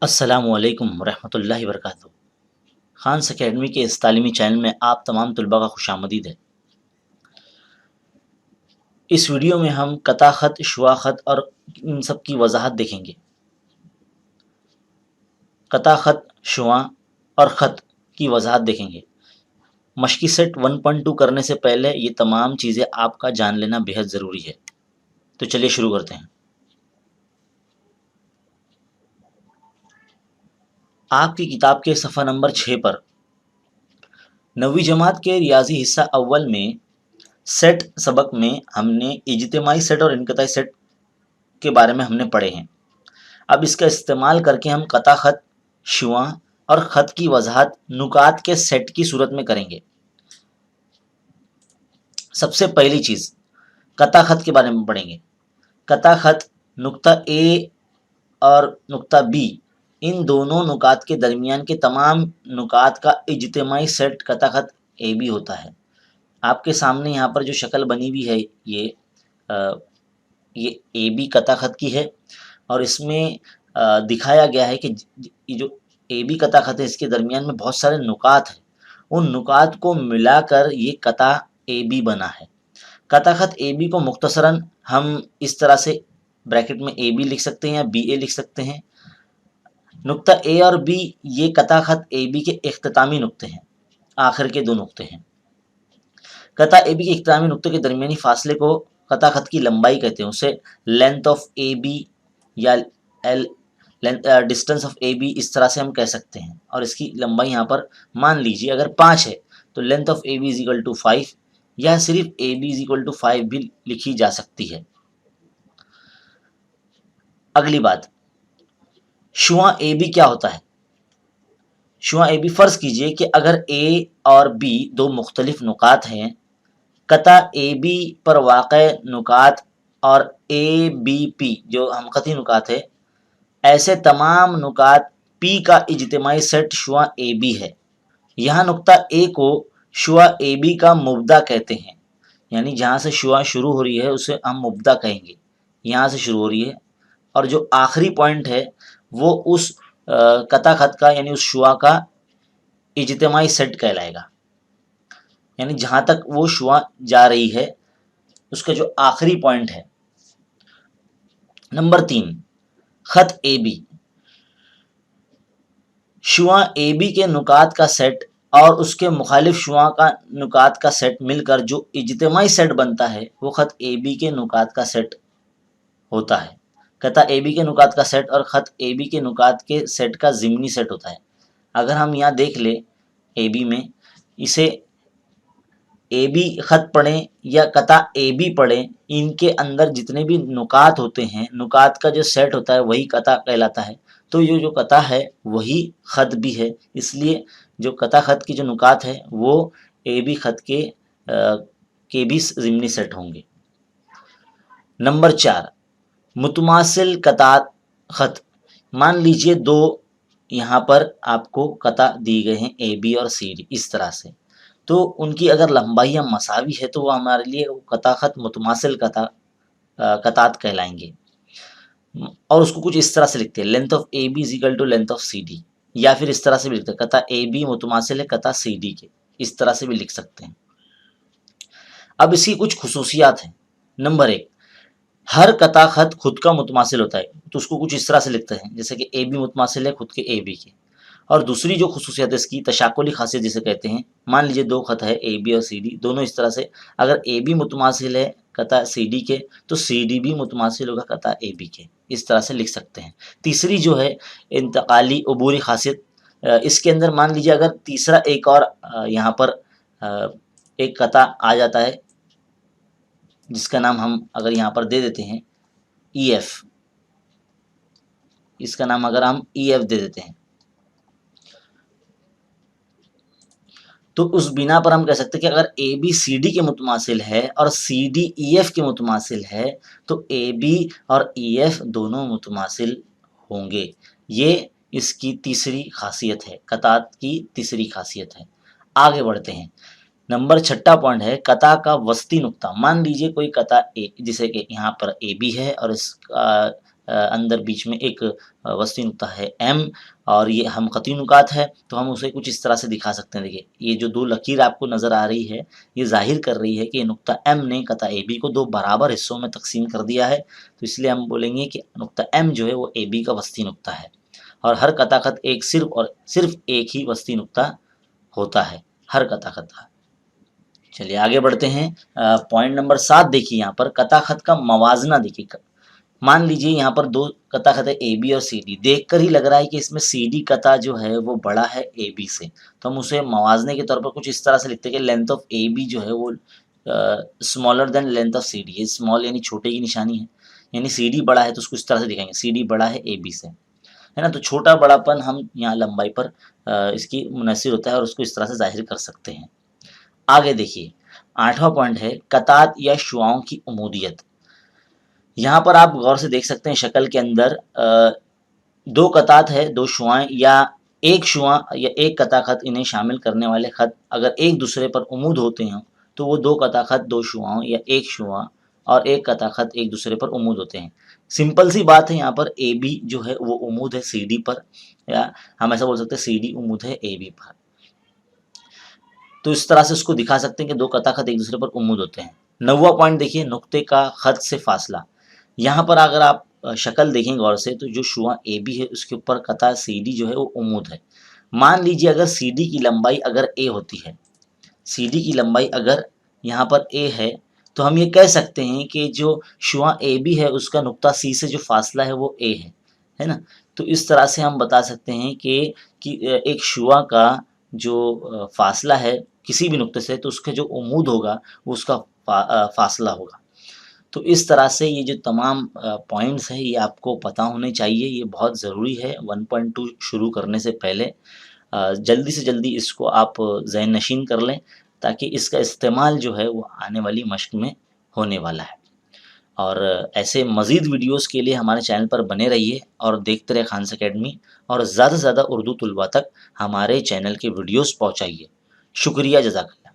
अस्सलामुअलैकुम रहमतुल्लाहि वबरकातुहू। खान्स अकेडमी के इस तालीमी चैनल में आप तमाम तलबा का खुशामदीद है। इस वीडियो में हम कता ख़त, शुआ ख़त और इन सब की वजाहत देखेंगे। कता ख़त, शुआ और ख़त की वजाहत देखेंगे। मशक़ी सेट 1.2 करने से पहले ये तमाम चीज़ें आपका जान लेना बेहद ज़रूरी है। तो चलिए शुरू करते हैं। आपकी किताब के सफ़ा नंबर 6 पर 9वीं जमात के रियाजी हिस्सा अव्वल में सेट सबक में हमने इज्तिमाई सेट और इनक़ताई सेट के बारे में हमने पढ़े हैं। अब इसका इस्तेमाल करके हम कता ख़त, शुआ और ख़त की वजाहत नुकात के सेट की सूरत में करेंगे। सबसे पहली चीज़ कता ख़त के बारे में पढ़ेंगे। कता ख़त नुक्ता ए और नुक्ता बी, इन दोनों नुकात के दरमियान के तमाम नुकात का इज्तिमाई सेट कता ख़त ए बी होता है। आपके सामने यहाँ पर जो शक्ल बनी हुई है ये ए बी कता ख़त की है और इसमें दिखाया गया है कि जो ए बी कता ख़त है इसके दरमियान में बहुत सारे नुकात हैं। उन नुकात को मिलाकर ये कता ए बी बना है। कता ख़त ए बी को मुख्तसरन हम इस तरह से ब्रैकेट में ए बी लिख सकते हैं या बी ए लिख सकते हैं। नुक्ता ए और बी ये कता ख़त ए बी के इख्तितामी नुक्ते हैं, आखिर के दो नुक्ते हैं। कता ए बी के इख्तितामी नुक्ते के दरमियानी फासले को कता ख़त की लंबाई कहते हैं। उसे लेंथ ऑफ ए बी या डिस्टेंस ऑफ ए बी इस तरह से हम कह सकते हैं। और इसकी लंबाई यहाँ पर मान लीजिए अगर 5 है तो length of A B is equal to 5 या सिर्फ A B is equal to 5 भी लिखी जा सकती है। अगली बात, शुआ ए बी क्या होता है? शुआ ए बी, फ़र्ज़ कीजिए कि अगर ए और बी दो मुख्तलिफ नुकात हैं, कता ए बी पर वाक़े नुकात और ए बी पी जो हमख़ती नुकात है, ऐसे तमाम नुकात पी का इज्तिमाई सेट शुआ ए बी है। यहाँ नुक्ता ए को शुआ ए बी का मुब्दा कहते हैं, यानी जहाँ से शुआ शुरू हो रही है उसे हम मुब्दा कहेंगे। यहाँ से शुरू हो रही है और जो आखिरी पॉइंट है वो उस कता ख़त का यानी उस शुआ का इज्तिमाई सेट कहलाएगा। यानी जहाँ तक वो शुआ जा रही है उसका जो आखिरी पॉइंट है। नंबर 3, ख़त ए बी। शुआ ए बी के नुकात का सेट और उसके मुखालिफ शुआ का नुकात का सेट मिलकर जो इज्तिमाई सेट बनता है वो ख़त ए बी के नुकात का सेट होता है। कता ए बी के नुकात का सेट और ख़त ए बी के नुकात के सेट का ज़िमनी सेट होता है। अगर हम यहाँ देख ले ए बी में, इसे ए बी ख़त पढ़ें या कता ए बी पढ़ें, इनके अंदर जितने भी नुकात होते हैं, नुकात का जो सेट होता है वही कता कहलाता है। तो ये जो कता है वही ख़त भी है, इसलिए जो कता ख़त की जो नुकात है वो ए बी ख़त के भी ज़िमनी सेट होंगे। नंबर 4, मुतमासिल कता ख़त। मान लीजिए दो यहाँ पर आपको कता दी गए हैं ए बी और सी डी इस तरह से, तो उनकी अगर लंबाइयाँ मसावी है तो वो हमारे लिए कता ख़त मुतमासिल कतात कहलाएंगे। और उसको कुछ इस तरह से लिखते हैं, length of A B is equal to length of C D, या फिर इस तरह से भी लिखते हैं कता ए बी मुतमासिल है कता सी डी के, इस तरह से भी लिख सकते हैं। अब इसकी कुछ खुसूसियात हैं। नंबर 1, हर कता ख़त खुद का मुतमासिल होता है, तो उसको कुछ इस तरह से लिखते हैं जैसे कि ए बी मुतमासिल है खुद के ए बी के। और दूसरी जो खुसूसियत है इसकी तशाकुली खासियत जिसे कहते हैं, मान लीजिए दो ख़त है ए बी और सी डी, दोनों इस तरह से, अगर ए बी मुतमासिल है कता सी डी के तो सी डी भी मुतमासिल होगा कता ए बी के, इस तरह से लिख सकते हैं। तीसरी जो है इंतकाली अबूरी खासियत, इसके अंदर मान लीजिए अगर तीसरा एक और यहाँ पर एक कता आ जाता है जिसका नाम हम अगर यहाँ पर दे देते हैं ई एफ, इसका नाम अगर हम ई एफ दे देते हैं तो उस बिना पर हम कह सकते हैं कि अगर ए बी सी डी के मुतमासिल है और सी डी ई एफ के मुतमासिल है तो ए बी और ई एफ दोनों मुतमासिल होंगे। ये इसकी तीसरी खासियत है, कतात की तीसरी खासियत है। आगे बढ़ते हैं। नंबर 6 पॉइंट है कता का वस्ती नुक्ता। मान लीजिए कोई कता ए, जिसे कि यहाँ पर ए बी है और इसका اندر بیچ میں ایک وسطی نقطہ ہے ایم اور یہ ہم خطی نکات ہے، تو ہم اسے کچھ اس طرح سے دکھا سکتے ہیں. دیکھیے یہ جو دو لکیر آپ کو نظر آ رہی ہے یہ ظاہر کر رہی ہے کہ نقطہ ایم نے قطع اے بی کو دو برابر حصوں میں تقسیم کر دیا ہے، تو اس لیے ہم بولیں گے کہ نقطہ ایم جو ہے وہ اے بی کا وسطی نقطہ ہے اور ہر قطع خط ایک صرف ایک ہی وسطی نقطہ ہوتا ہے ہر قطع خط کا. چلیے آگے بڑھتے ہیں. پوائنٹ نمبر 7 دیکھیے یہاں پر قطع خط کا موازنہ. دیکھیے مان لیجئے یہاں پر دو قطع خط ہے اے بی اور سی ڈی، دیکھ کر ہی لگ رہا ہے کہ اس میں سی ڈی قطع جو ہے وہ بڑا ہے اے بی سے، تو ہم اسے موازنے کے طور پر کچھ اس طرح سے لکھتے ہیں کہ لینتھ آف اے بی جو ہے وہ smaller than length of C D. یہ اسمال یعنی چھوٹے کی نشانی ہے، یعنی سی ڈی بڑا ہے تو اس کو اس طرح سے دکھائیں گے سی ڈی بڑا ہے اے بی سے، ہے نا. تو چھوٹا بڑا پن ہم یہاں لمبائی پر اس کی منحصر ہوتا ہے اور اس کو اس طرح سے ظاہر کر سکتے ہیں. آگے دیکھیے 8واں پوائنٹ ہے قطعات یا شعاؤں کی عمودیت. یہاں پر آپ غور سے دیکھ سکتے ہیں شکل کے اندر دو قطعات ہے، دو شعاعیں یا ایک شعاع یا ایک قطع خط، انہیں شامل کرنے والے خط اگر ایک دوسرے پر عمود ہوتے ہیں تو وہ دو قطع خط دو شعاعوں یا ایک شعاع اور ایک قطع خط ایک دوسرے پر عمود ہوتے ہیں. سمپل سی بات ہے، یہاں پر اے بی جو ہے وہ عمود ہے سی ڈی پر، یا ہم ایسا بول سکتے ہیں سی ڈی عمود ہے اے بی پر. تو اس طرح سے اس کو دکھا سکتے ہیں کہ دو قطع خط ایک دوسرے پر عمود ہوتے ہیں. 9واں پوائنٹ دیکھیے نقطے کا خط سے فاصلہ. یہاں پر اگر آپ شکل دیکھیں غور سے تو جو شعاع اے بی ہے اس کے اوپر قطع سی ڈی جو ہے وہ عمود ہے. مان لیجیے اگر سی ڈی کی لمبائی اگر اے ہوتی ہے، سی ڈی کی لمبائی اگر یہاں پر اے ہے تو ہم یہ کہہ سکتے ہیں کہ جو شعاع اے بی ہے اس کا نقطہ سی سے جو فاصلہ ہے وہ اے ہے نا. تو اس طرح سے ہم بتا سکتے ہیں کہ ایک شعاع کا جو فاصلہ ہے کسی بھی نقطے سے تو اس کا جو عمود ہوگا وہ اس کا فاصلہ ہوگا. تو اس طرح سے یہ جو تمام پوائنٹس ہیں یہ آپ کو پتہ ہونے چاہیے، یہ بہت ضروری ہے 1.2 شروع کرنے سے پہلے. جلدی سے جلدی اس کو آپ ذہن نشین کر لیں تاکہ اس کا استعمال جو ہے وہ آنے والی مشق میں ہونے والا ہے. اور ایسے مزید ویڈیوز کے لیے ہمارے چینل پر بنے رہیے اور دیکھتے رہے خانس اکیڈمی، اور زیادہ سے زیادہ اردو طلباء تک ہمارے چینل کے ویڈیوز پہنچائیے. شکریہ، جزاک اللہ.